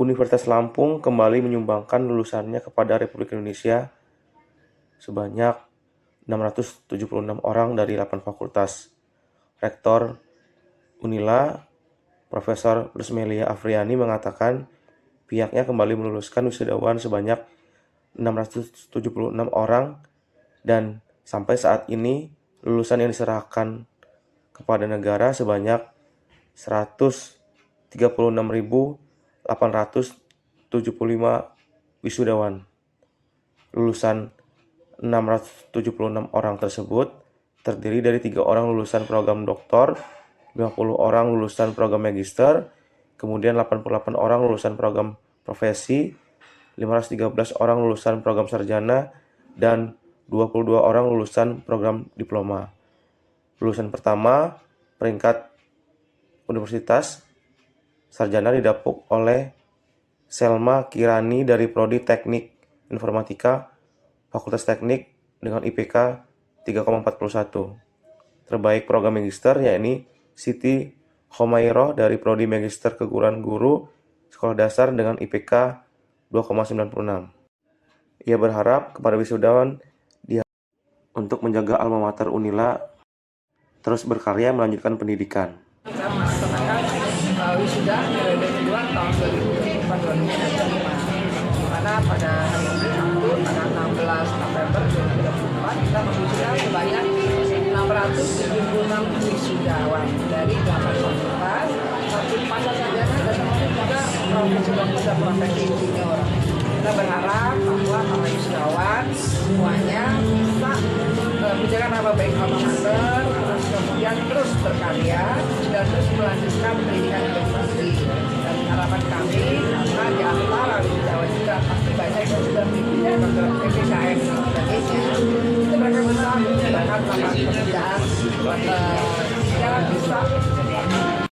Universitas Lampung kembali menyumbangkan lulusannya kepada Republik Indonesia sebanyak 676 orang dari 8 fakultas. Rektor Unila, Profesor Rusmelia Afriani mengatakan pihaknya kembali meluluskan wisudawan sebanyak 676 orang dan sampai saat ini lulusan yang diserahkan kepada negara sebanyak 136.875 wisudawan. Lulusan 676 orang tersebut terdiri dari 3 orang lulusan program doktor, 50 orang lulusan program magister, kemudian 88 orang lulusan program profesi, 513 orang lulusan program sarjana, dan 22 orang lulusan program diploma. Lulusan pertama, peringkat universitas sarjana didapuk oleh Selma Kirani dari Prodi Teknik Informatika, Fakultas Teknik dengan IPK 3,41. Terbaik program magister yakni Siti Khomairoh dari Prodi Magister Keguruan Guru Sekolah Dasar dengan IPK 2,96. Ia berharap kepada wisudawan untuk menjaga alma mater Unila terus berkarya melanjutkan pendidikan. Kita melaksanakan wisuda periode kedua tahun 2024-2025, di mana pada hari ini Sabtu tanggal 16 November 2024 kita mewisuda sebanyak 676 wisudawan dari 8 fakultas, 1 pasar sarjana dan termasuk juga wisuda profesi junior. Kita berharap bahwa para wisudawan semuanya bisa menjaga nama baik alma mater, terus kemudian terus berkarya dan terus melanjutkan pendidikan yang tinggi. Dan harapan kami karena di antara wisudawan juga pasti banyak yang sudah mengikuti program PPKM dan sebagainya, itu mereka bisa menggunakan lapangan pekerjaan sehingga bisa